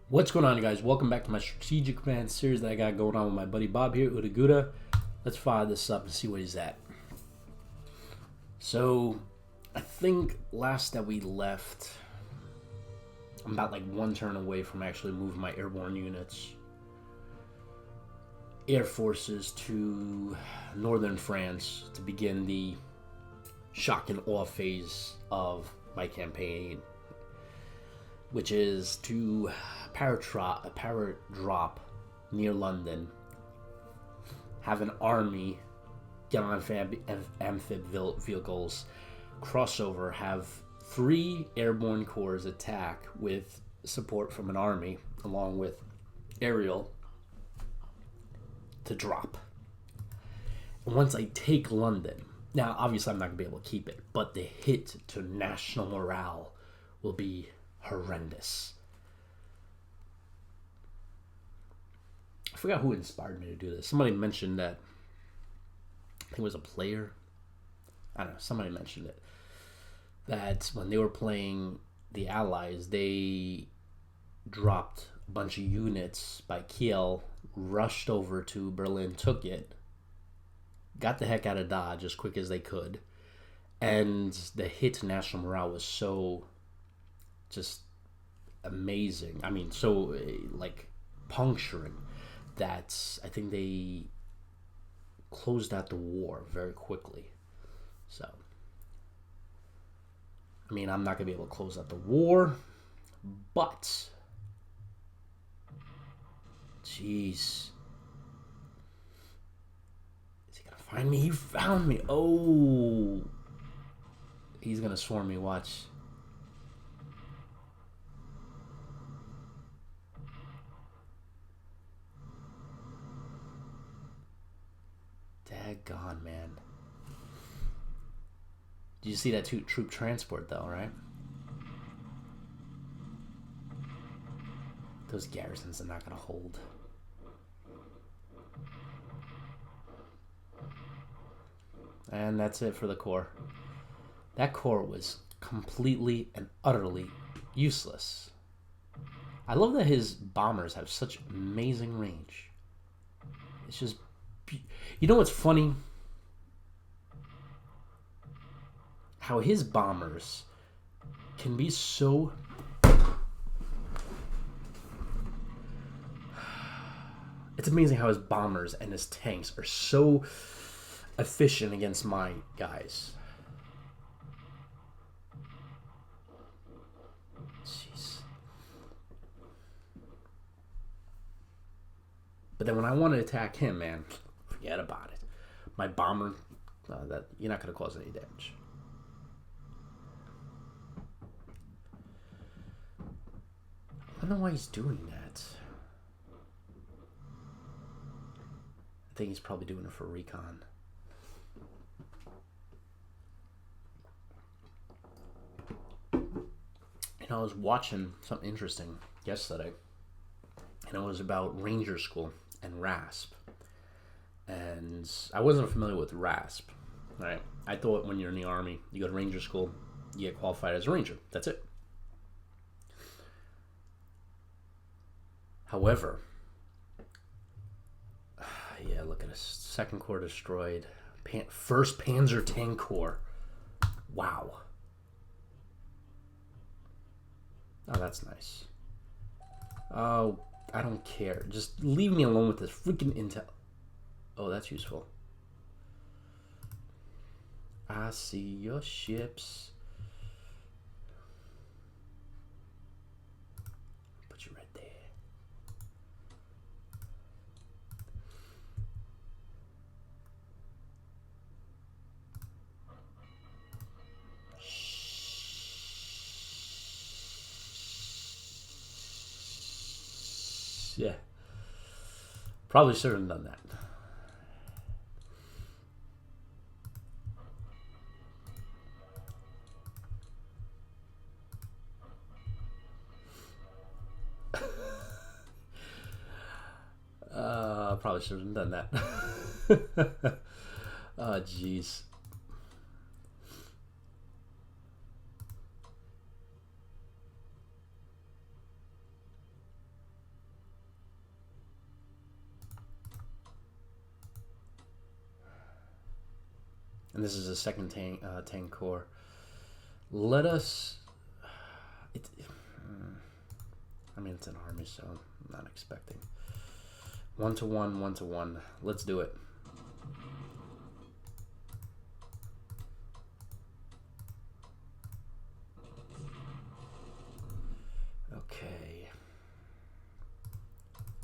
What's going on, guys? Welcome back to my strategic plan series that I got going on with my buddy Bob here, Udaguda. Let's fire this up and see where he's at. So, I think last that we left, I'm about like one turn away from actually moving my airborne units, air forces to northern France to begin the shock and awe phase of my campaign, which is to paradrop near London, have an army get on amphib vehicles, crossover, have 3 airborne corps attack with support from an army, along with aerial, to drop. And once I take London, now obviously I'm not going to be able to keep it, but the hit to national morale will be horrendous. I forgot who inspired me to do this. Somebody mentioned that, I think it was a player, I don't know, somebody mentioned it, that when they were playing the Allies, they dropped a bunch of units by Kiel, rushed over to Berlin, took it, got the heck out of Dodge as quick as they could, and the hit to national morale was so just amazing. I mean, so like puncturing that I think they closed out the war very quickly. So, I mean, I'm not going to be able to close out the war, but jeez. Is he going to find me? He found me. Oh. He's going to swarm me, watch. Daggone, man. Did you see that troop transport, though, right? Those garrisons are not going to hold. And that's it for the corps. That corps was completely and utterly useless. I love that his bombers have such amazing range. It's just... You know what's funny? How his bombers can be so... It's amazing how his bombers and his tanks are so efficient against my guys. Jeez. But then when I want to attack him, man, forget about it. My bomber, that you're not going to cause any damage. I don't know why he's doing that. I think he's probably doing it for recon. And I was watching something interesting yesterday, and it was about Ranger School and RASP. And I wasn't familiar with RASP, right? I thought when you're in the Army, you go to Ranger School, you get qualified as a Ranger. That's it. However, yeah, look at this. 2nd Corps destroyed. 1st Panzer Tank Corps. Wow. Oh, that's nice. Oh, I don't care. Just leave me alone with this freaking intel. Oh, that's useful. I see your ships. Put you right there. Yeah. Probably should have done that. Probably should have done that. Oh, jeez. And this is a second tank core. Let us... I mean, it's an army, so I'm not expecting. 1-to-1, 1-to-1. Let's do it. Okay.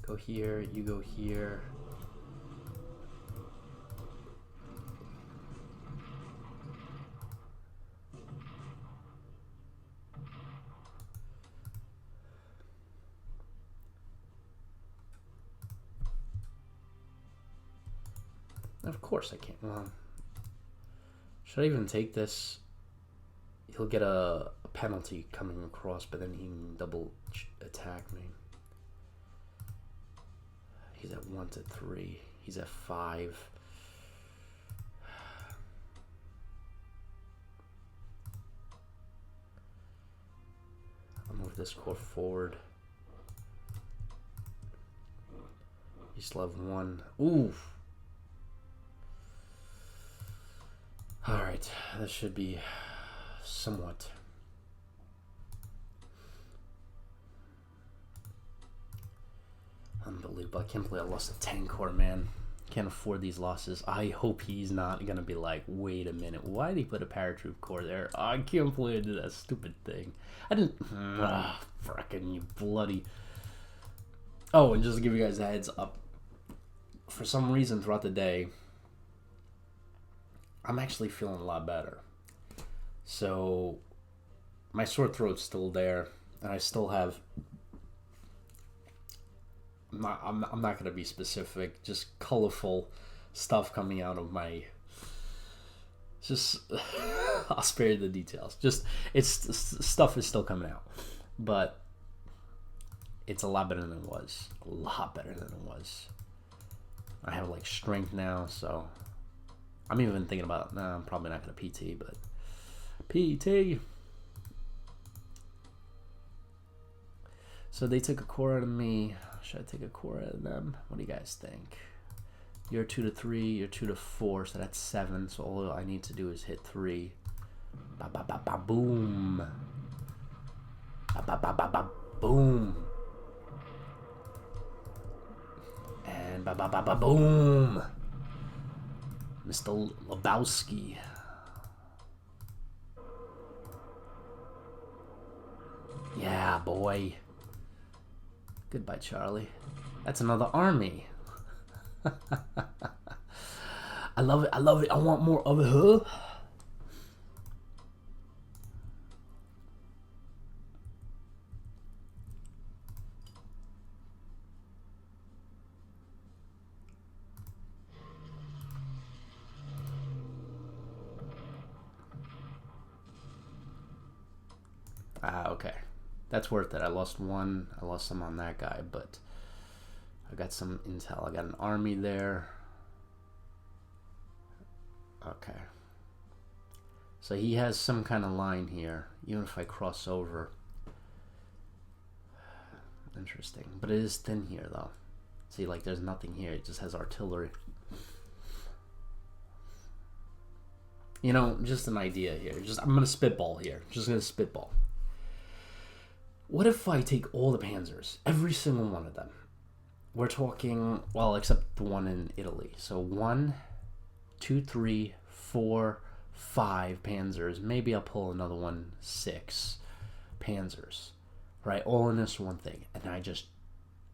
Go here, you go here. Of course I can't. Well, should I even take this? He'll get a penalty coming across, but then he can double attack me. He's at 1-to-3. He's at 5. I'll move this core forward. You still have 1. Ooh. Alright, that should be somewhat. Unbelievable. I can't believe I lost a tank core, man. Can't afford these losses. I hope he's not going to be like, wait a minute, why did he put a paratroop core there? I can't believe I did that stupid thing. I didn't... frickin' you bloody... Oh, and just to give you guys a heads up, for some reason throughout the day, I'm actually feeling a lot better. So, my sore throat's still there, and I still have... I'm not going to be specific, just colorful stuff coming out of my... Just... I'll spare you the details. Just, stuff is still coming out. But, it's a lot better than it was. A lot better than it was. I have, like, strength now, so... I'm even thinking about, nah, I'm probably not going to PT, but PT. So they took a core out of me. Should I take a core out of them? What do you guys think? You're 2-to-3, you're 2-to-4, so that's 7. So all I need to do is hit 3. Ba ba ba ba boom. Ba ba ba ba ba boom. And ba ba ba ba boom. Mr. Lebowski. Yeah, boy. Goodbye, Charlie. That's another army. I love it. I love it. I want more of her. Okay. That's worth it. I lost 1. I lost some on that guy, but I got some intel. I got an army there. Okay. So he has some kind of line here, even if I cross over. Interesting. But it is thin here, though. See, like, there's nothing here. It just has artillery. You know, just an idea here. I'm going to spitball here. Just going to spitball. What if I take all the panzers, every single one of them? We're talking, well, except the one in Italy. So 1, 2, 3, 4, 5 panzers. Maybe I'll pull another one, 6 panzers. Right, all in this one thing. And I just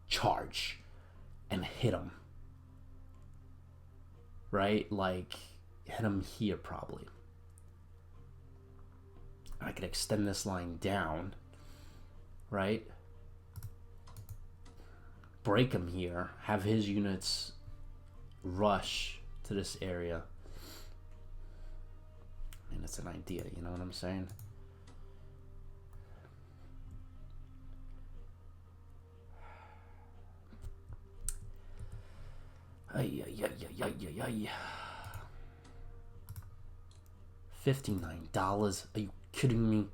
charge and hit them. Right, like, hit them here probably. I could extend this line down. Right? Break him here. Have his units rush to this area. I mean, it's an idea, you know what I'm saying? $59? Are you kidding me?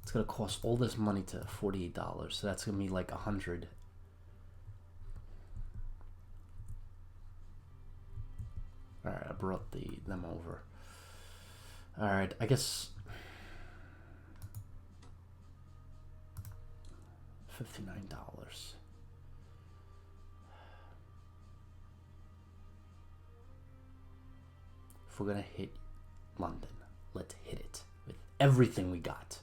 It's gonna cost all this money to $48, so that's gonna be like 100. All right, I brought them over. All right, I guess $59. If we're gonna hit London, let's hit it with everything we got.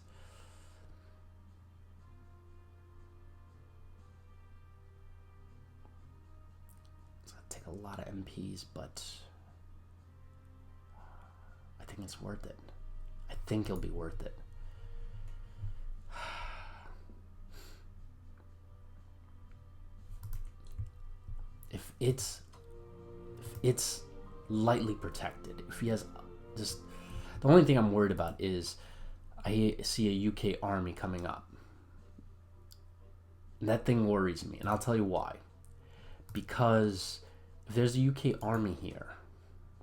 It's gonna take a lot of MPs, but I think it's worth it. I think it'll be worth it. If it's lightly protected, if he has just, the only thing I'm worried about is I see a UK army coming up. And that thing worries me, and I'll tell you why. Because if there's a UK army here,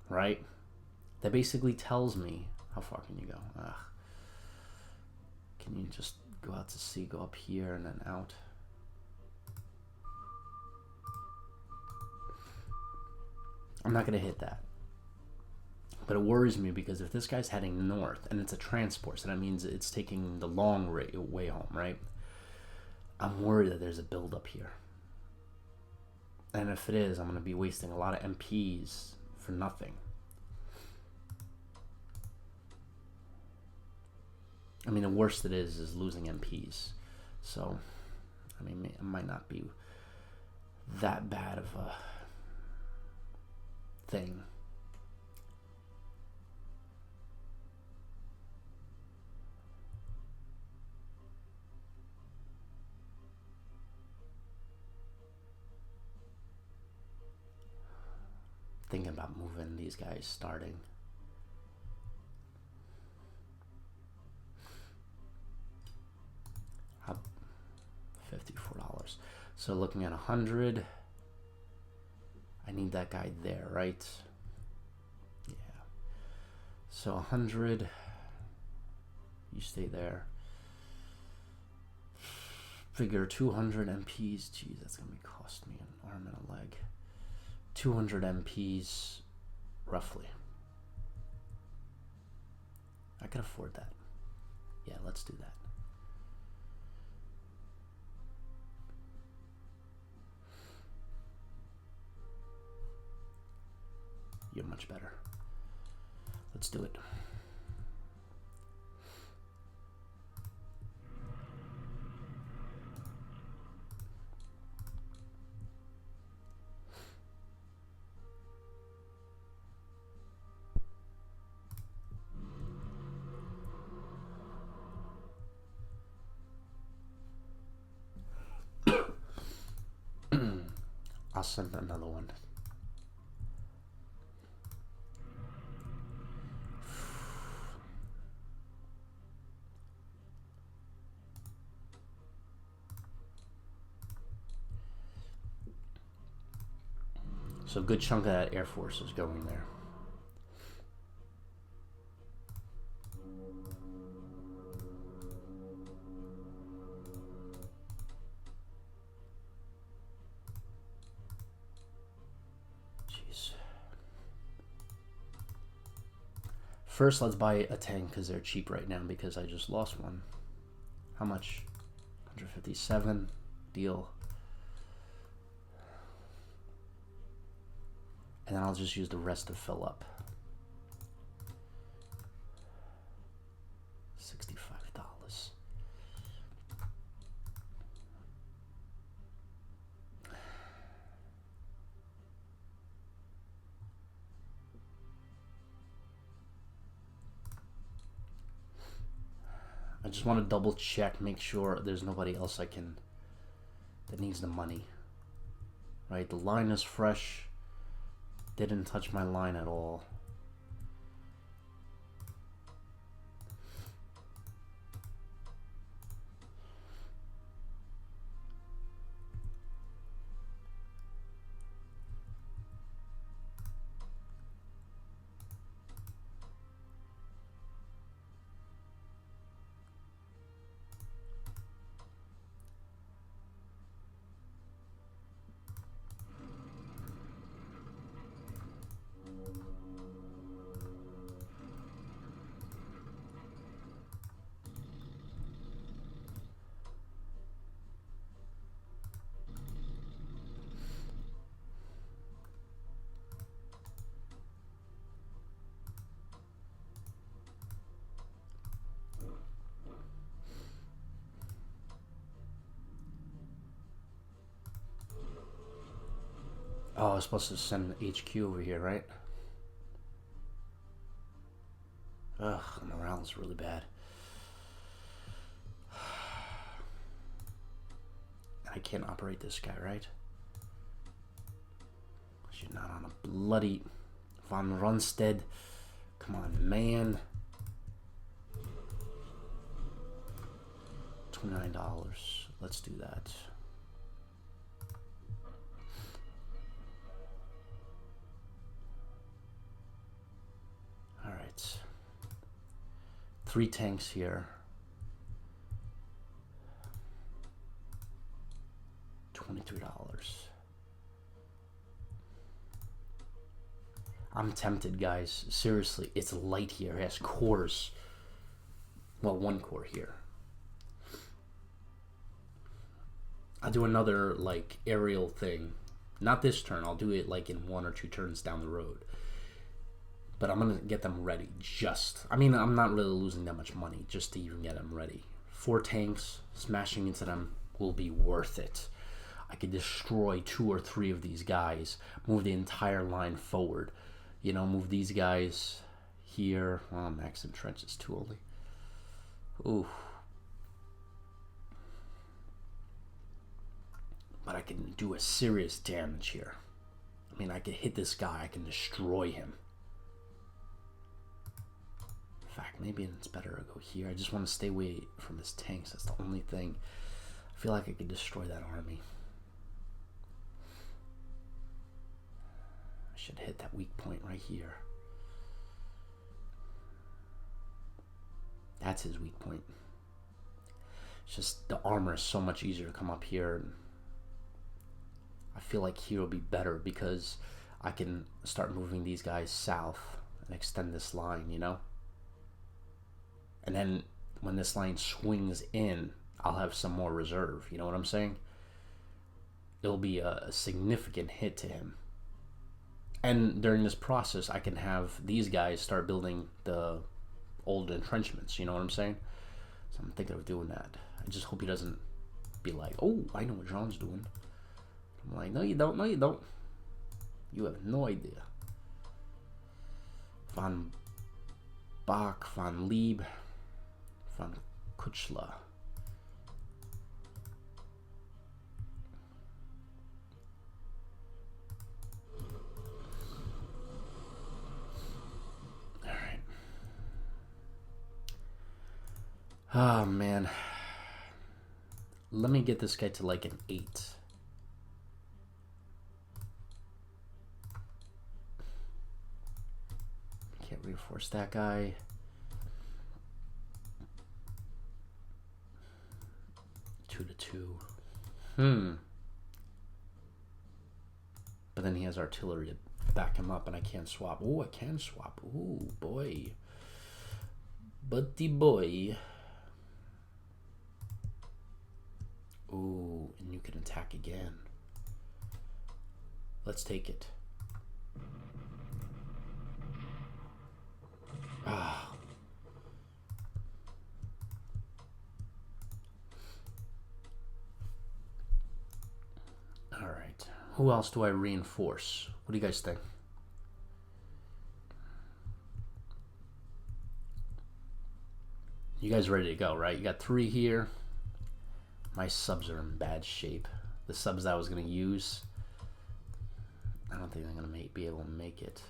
right, that basically tells me, how far can you go? Can you just go out to sea, go up here and then out? I'm not going to hit that. But it worries me because if this guy's heading north and it's a transport, so that means it's taking the long way home, right? I'm worried that there's a buildup here. And if it is, I'm going to be wasting a lot of MPs for nothing. I mean, the worst it is losing MPs. So, I mean, it might not be that bad of a thing. Thinking about moving these guys starting. $54. So looking at 100. I need that guy there, right? Yeah. So 100. You stay there. Figure 200 MPs. Geez, that's gonna be cost me an arm and a leg. 200 MPs, roughly. I can afford that. Yeah, let's do that. You're much better. Let's do it. I'll send another one. So a good chunk of that Air Force is going there. Jeez. First, let's buy a tank because they're cheap right now because I just lost one. How much? 157. Deal. And then I'll just use the rest to fill up. $65. I just want to double check, make sure there's nobody else that needs the money. Right, the line is fresh. Didn't touch my line at all. Oh, I was supposed to send HQ over here, right? Ugh, the morale's really bad. I can't operate this guy, right? You're not on a bloody Von Runstead. Come on, man. $29. Let's do that. All right. 3 tanks here. $23. I'm tempted, guys. Seriously, it's light here. It has cores. Well, 1 core here. I'll do another, like, aerial thing. Not this turn. I'll do it, like, in 1 or 2 turns down the road. But I'm going to get them ready. I mean, I'm not really losing that much money just to even get them ready. 4 tanks, smashing into them will be worth it. I could destroy 2 or 3 of these guys, move the entire line forward. You know, move these guys here. Well, max and trenches too only. Ooh. But I can do a serious damage here. I mean, I can hit this guy. I can destroy him. In fact, maybe it's better to go here. I just want to stay away from his tanks. That's the only thing. I feel like I could destroy that army. I should hit that weak point right here. That's his weak point. It's just the armor is so much easier to come up here. I feel like here will be better because I can start moving these guys south and extend this line, you know? And then when this line swings in, I'll have some more reserve. You know what I'm saying? It'll be a significant hit to him. And during this process, I can have these guys start building the old entrenchments. You know what I'm saying? So I'm thinking of doing that. I just hope he doesn't be like, oh, I know what Jean's doing. I'm like, no, you don't. No, you don't. You have no idea. Von Bach, Von Lieb, Von Kuchla. Alright. Oh, man. Let me get this guy to like an 8. Can't reinforce that guy. Two to 2. But then he has artillery to back him up, and I can't swap. Oh, I can swap. Oh, boy. Buddy boy. Ooh, and you can attack again. Let's take it. Ah. All right. Who else do I reinforce? What do you guys think? You guys ready to go, right? You got 3 here. My subs are in bad shape. The subs I was going to use, I don't think I'm going to be able to make it.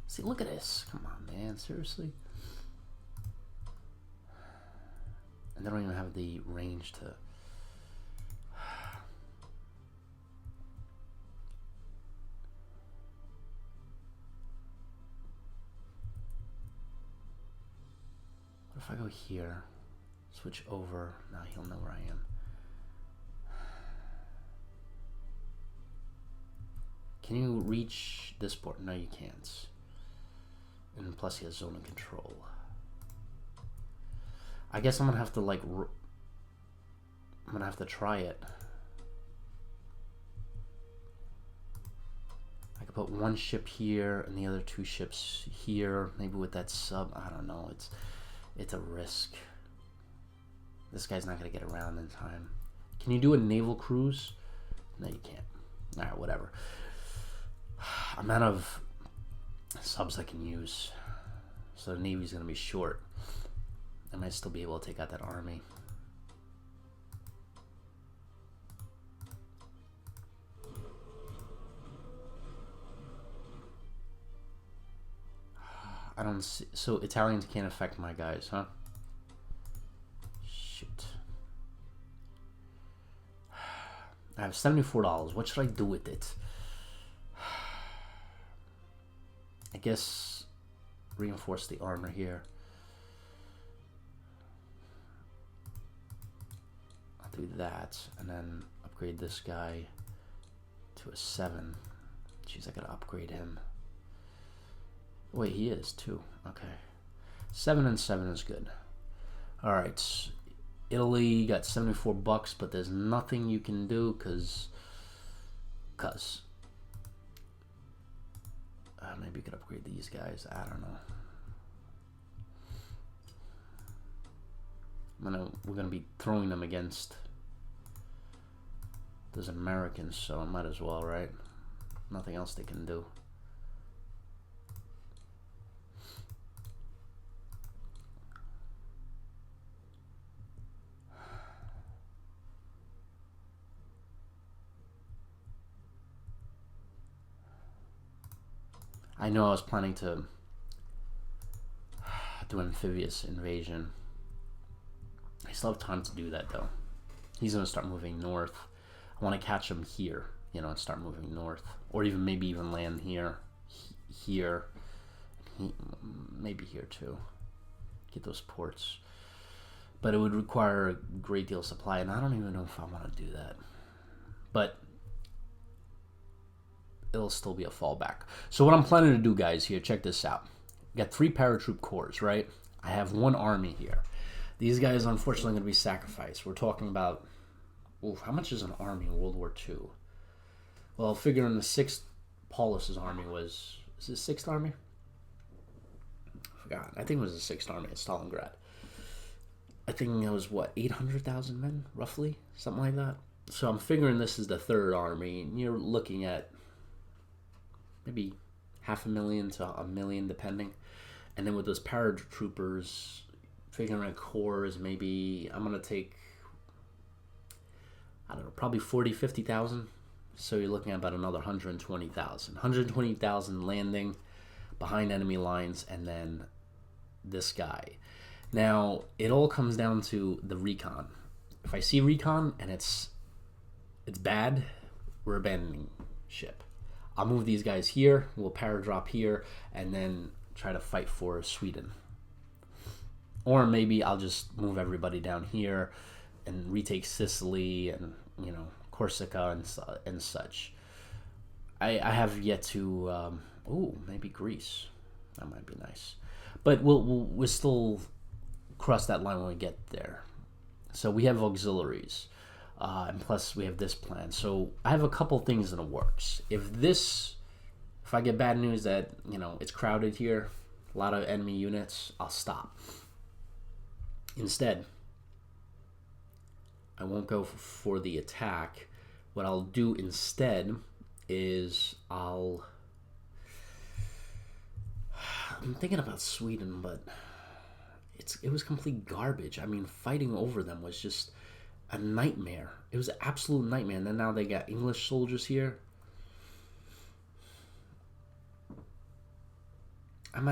See, look at this. Come on, man. Seriously? And they don't even have the range to... What if I go here, switch over? Now he'll know where I am. Can you reach this port? No, you can't. And plus he has zone of control. I guess I'm gonna have to like... I'm gonna have to try it. I could put 1 ship here and the other 2 ships here. Maybe with that sub. I don't know. It's a risk. This guy's not gonna get around in time. Can you do a naval cruise? No, you can't. Alright, whatever. I'm out of subs I can use. So the Navy's going to be short. I might still be able to take out that army. I don't see. So Italians can't affect my guys, huh? Shoot. I have $74. What should I do with it? I guess reinforce the armor here. I'll do that and then upgrade this guy to a 7. Jeez, I gotta upgrade him. Wait, he is too. Okay. 7 and 7 is good. Alright. Italy got $74, but there's nothing you can do because maybe you could upgrade these guys. I don't know. We're gonna be throwing them against those Americans, so I might as well, right? Nothing else they can do. I know I was planning to do amphibious invasion. I still have time to do that though. He's gonna start moving north. I want to catch him here, you know, and start moving north, or even maybe even land here, maybe here too. Get those ports, but it would require a great deal of supply, and I don't even know if I want to do that. But it'll still be a fallback. So what I'm planning to do, guys, here, check this out. We got 3 paratroop corps, right? I have 1 army here. These guys are unfortunately going to be sacrificed. We're talking about, how much is an army in World War II? Well, figuring the 6th Paulus's army was it 6th army? I forgot. I think it was the 6th army at Stalingrad. I think it was, what, 800,000 men, roughly? Something like that. So I'm figuring this is the 3rd army, and you're looking at maybe 500,000 to 1 million, depending. And then with those paratroopers, figuring a corps is maybe, I'm going to take, I don't know, probably 40, 50,000. So you're looking at about another 120,000. 120,000 landing behind enemy lines, and then this guy. Now, it all comes down to the recon. If I see recon and it's bad, we're abandoning ship. I'll move these guys here, we'll paradrop here, and then try to fight for Sweden. Or maybe I'll just move everybody down here and retake Sicily and, you know, Corsica and such. I have yet to, maybe Greece. That might be nice. But we'll still cross that line when we get there. So we have auxiliaries. And plus we have this plan. So I have a couple things in the works. If I get bad news that, you know, it's crowded here, a lot of enemy units, I'll stop. Instead, I won't go for the attack. What I'll do instead is I'm thinking about Sweden, but it was complete garbage. I mean, fighting over them was just a nightmare. It was an absolute nightmare. And then now they got English soldiers here. I'd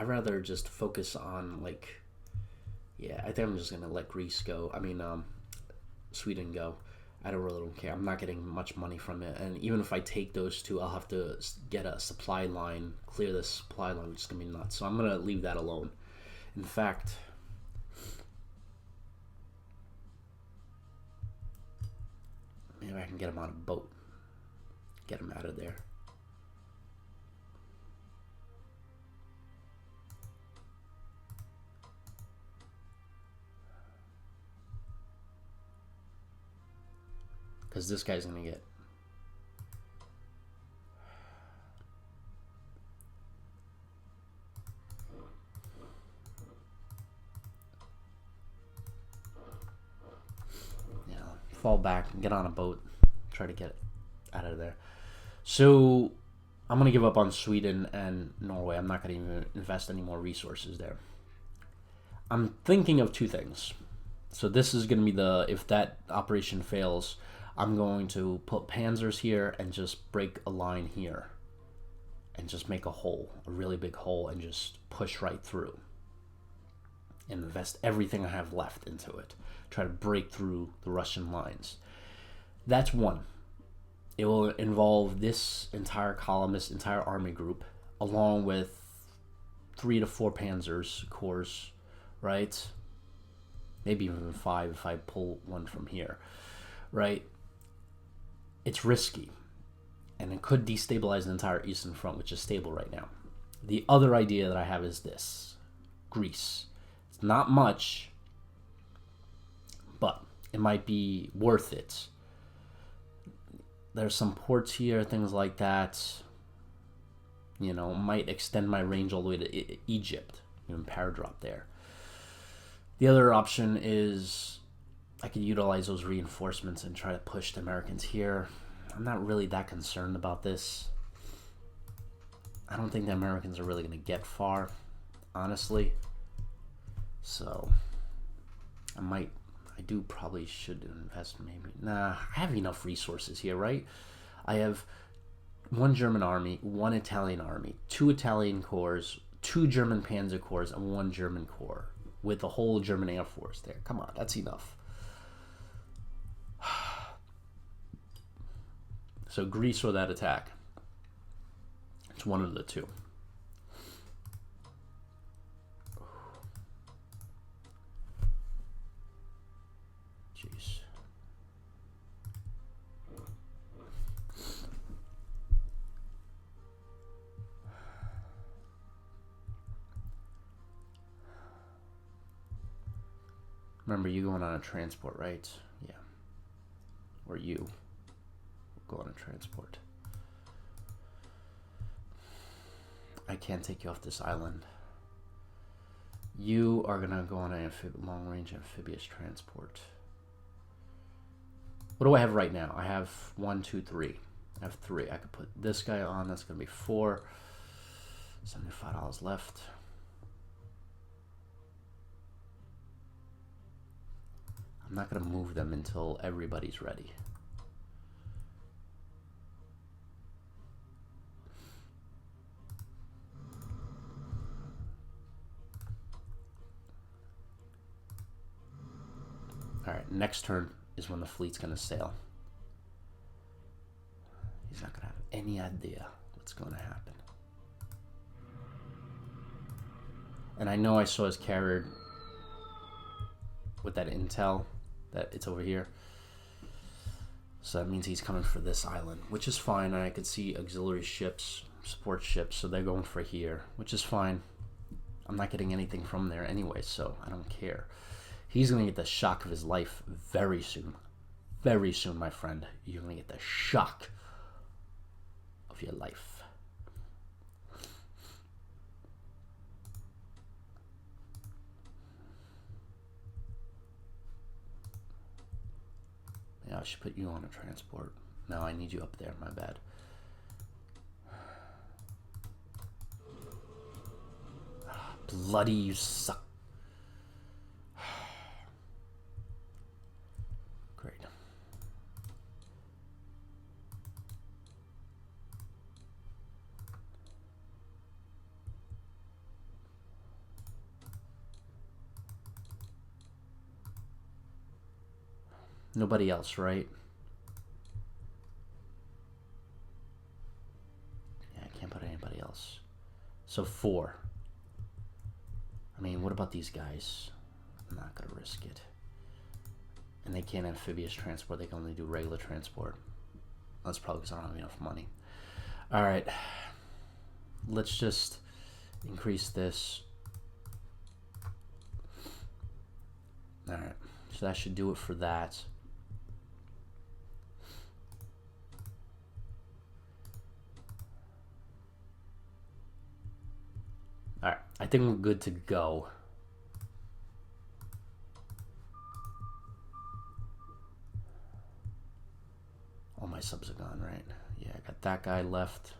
rather just focus on, like, yeah, I think I'm just gonna let Greece go. I mean, Sweden go. I don't care. I'm not getting much money from it, and even if I take those 2, I'll have to get a supply line, clear the supply line, which is gonna be nuts. So I'm gonna leave that alone. In fact, maybe I can get them on a boat. Get them out of there. Because this guy's going to get... fall back and get on a boat, try to get out of there. So I'm going to give up on Sweden and Norway. I'm not going to even invest any more resources there. I'm thinking of two things. So this is going to be if that operation fails, I'm going to put panzers here and just break a line here. And just make a hole, a really big hole, and just push right through. And invest everything I have left into it. Try to break through the Russian lines. That's one. It will involve this entire column, this entire army group, along with 3 to 4 panzers corps, right? Maybe even 5 if I pull one from here, right? It's risky, and it could destabilize the entire Eastern Front, which is stable right now. The other idea that I have is this: Greece. It's not much, but it might be worth it. There's some ports here, things like that. You know, might extend my range all the way to Egypt, even paradrop there. The other option is I could utilize those reinforcements and try to push the Americans here. I'm not really that concerned about this. I don't think the Americans are really going to get far, honestly. So I probably should invest maybe. Nah, I have enough resources here, right? I have 1 German army, 1 Italian army, 2 Italian corps, 2 German panzer corps, and 1 German corps with the whole German Air Force there. Come on, that's enough. So Greece or that attack. It's one of the two. Jeez. Remember, you going on a transport, right? Yeah. Or you go on a transport. I can't take you off this island. You are gonna go on a long-range amphibious transport. What do I have right now? I have 1, 2, 3. I have 3. I could put this guy on. That's gonna be 4. $75 left. I'm not gonna move them until everybody's ready. Alright, next turn is when the fleet's going to sail. He's not going to have any idea what's going to happen. And I know I saw his carrier with that intel that it's over here. So that means he's coming for this island, which is fine. And I could see auxiliary ships, support ships, so they're going for here, which is fine. I'm not getting anything from there anyway, so I don't care. He's going to get the shock of his life very soon. Very soon, my friend. You're going to get the shock of your life. Yeah, I should put you on a transport. No, I need you up there. My bad. Bloody, you suck. Great. Nobody else, right? Yeah, I can't put anybody else. So 4. I mean, what about these guys? I'm not gonna risk it. And they can't amphibious transport, they can only do regular transport. That's probably because I don't have enough money. Alright. Let's just increase this. Alright. So that should do it for that. Alright. I think we're good to go. All my subs are gone, right? Yeah, I got that guy left.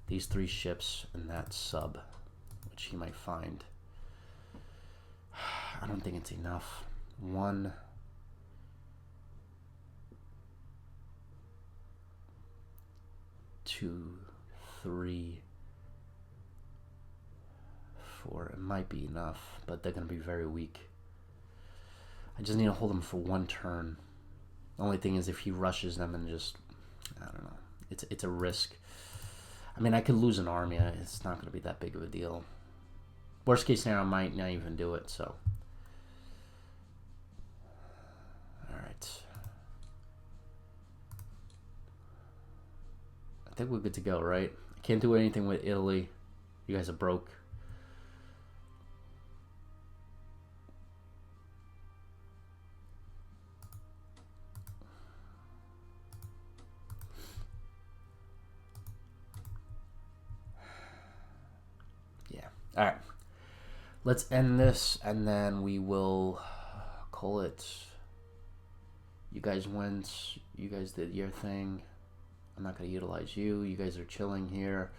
These 3 ships and that sub, which he might find. I don't think it's enough. 1, 2, 3, 4. It might be enough, but they're going to be very weak. I just need to hold them for 1 turn. The only thing is if he rushes them and just, I don't know. It's a risk. I mean, I could lose an army. It's not going to be that big of a deal. Worst case scenario, I might not even do it, so. Alright. I think we're good to go, right? I can't do anything with Italy. You guys are broke. All right, let's end this, and then we will call it. You guys went. You guys did your thing. I'm not going to utilize you. You guys are chilling here.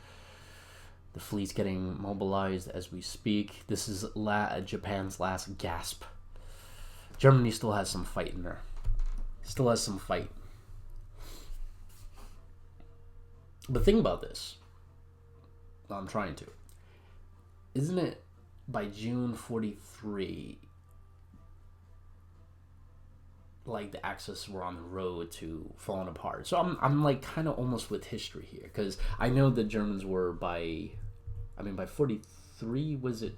The fleet's getting mobilized as we speak. This is Japan's last gasp. Germany still has some fight in there. Still has some fight. But think about this. Well, I'm trying to. Isn't it by June 43, like the Axis were on the road to falling apart? So I'm like kind of almost with history here, because I know the Germans were by 43, was it?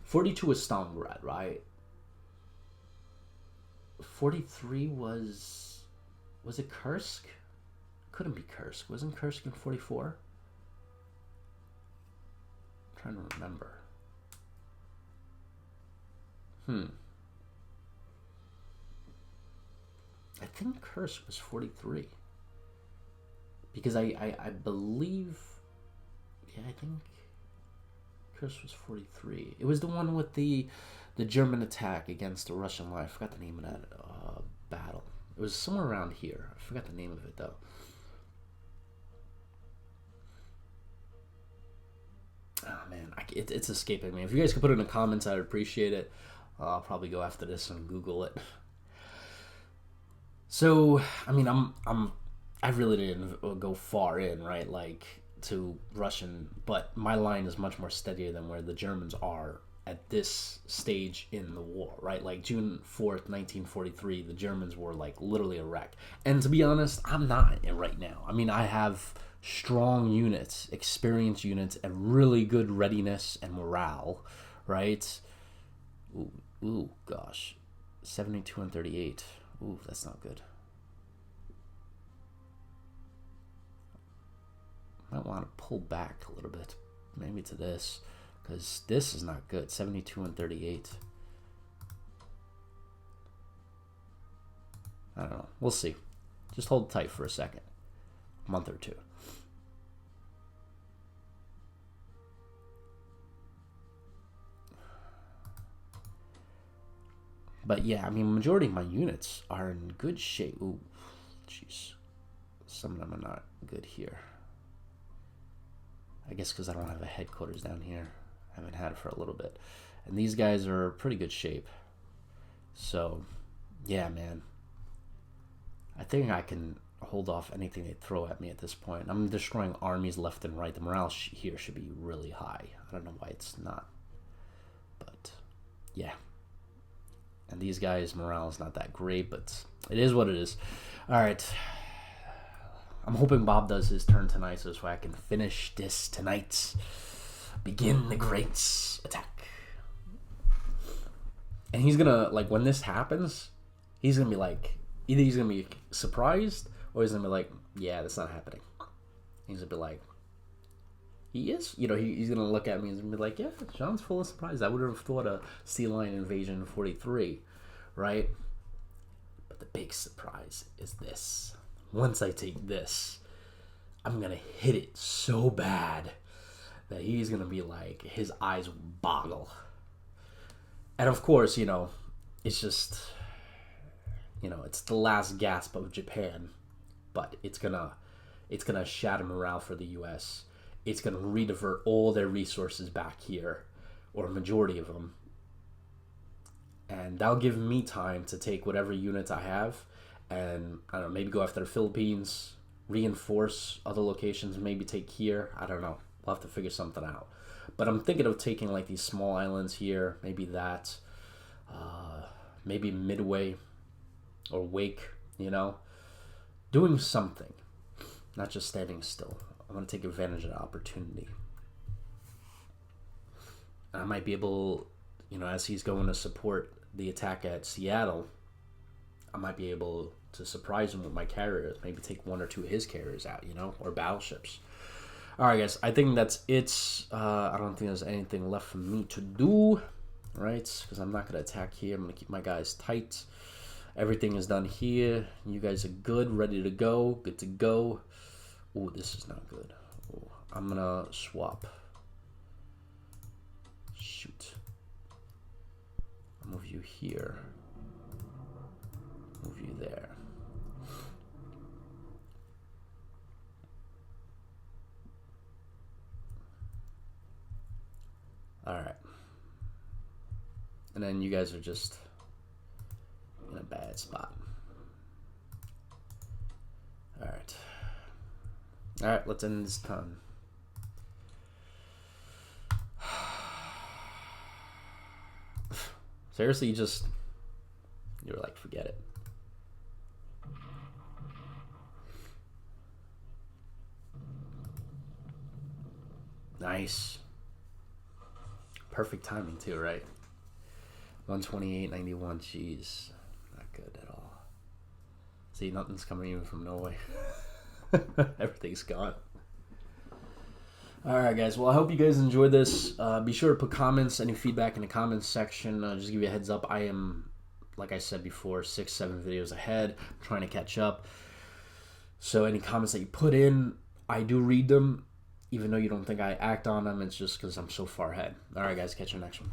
42 was Stalingrad, right? 43 was it Kursk? Couldn't be Kursk. Wasn't Kursk in 44? Trying to remember. I think Kursk was 43. Because I believe, yeah, I think Kursk was 43. It was the one with the German attack against the Russian line. I forgot the name of that battle. It was somewhere around here. I forgot the name of it though. Oh man, it's escaping me. If you guys could put it in the comments, I'd appreciate it. I'll probably go after this and Google it. So, I mean, I really didn't go far in, right, like to Russian, but my line is much more steadier than where the Germans are at this stage in the war, right? Like June 4th, 1943, the Germans were like literally a wreck. And to be honest, I'm not right now. I mean, I have strong units, experienced units, and really good readiness and morale, right? Ooh, gosh. 72 and 38. Ooh, that's not good. Might want to pull back a little bit, maybe to this, because this is not good. 72 and 38. I don't know. We'll see. Just hold tight for a second. A month or two. But yeah, I mean, majority of my units are in good shape. Ooh, jeez. Some of them are not good here. I guess because I don't have a headquarters down here. I haven't had it for a little bit. And these guys are pretty good shape. So, yeah, man. I think I can hold off anything they throw at me at this point. I'm destroying armies left and right. The morale here should be really high. I don't know why it's not. But, yeah. And these guys' morale is not that great, but it is what it is. All right. I'm hoping Bob does his turn tonight so I can finish this tonight. Begin the great attack. And he's gonna, like, when this happens, he's gonna be like, either he's gonna be surprised or he's gonna be like, yeah, that's not happening. He's gonna be like, he is? You know, he's gonna look at me and be like, yeah, John's full of surprise. I would have thought a Sealion invasion in 43, right? But the big surprise is this. Once I take this, I'm going to hit it so bad that he's going to be like, his eyes will boggle. And of course, you know, it's just, you know, it's the last gasp of Japan, but it's gonna shatter morale for the U.S. It's gonna redivert all their resources back here, or a majority of them, and that'll give me time to take whatever units I have, and I don't know, maybe go after the Philippines, reinforce other locations, maybe take here. I don't know. We'll have to figure something out. But I'm thinking of taking like these small islands here, maybe that, maybe Midway or Wake, you know, doing something, not just standing still. I want to take advantage of the opportunity. I might be able, you know, as he's going to support the attack at Seattle, I might be able to surprise him with my carriers, maybe take one or two of his carriers out, you know, or battleships. All right, guys, I think that's it. I don't think there's anything left for me to do, right? Because I'm not going to attack here. I'm going to keep my guys tight. Everything is done here. You guys are good, ready to go, good to go. Oh, this is not good. Ooh, I'm going to swap. Shoot. I'll move you here. Move you there. All right. And then you guys are just in a bad spot. All right. All right, let's end this turn. Seriously, you were like, forget it. Nice. Perfect timing too, right? 128.91. Jeez, not good at all. See, nothing's coming even from Norway. Everything's gone. All right, guys. Well, I hope you guys enjoyed this. Be sure to put comments, any feedback in the comments section. Just give you a heads up. I am, like I said before, 6-7 videos ahead. I'm trying to catch up. So any comments that you put in, I do read them. Even though you don't think I act on them, it's just because I'm so far ahead. All right, guys. Catch you next one.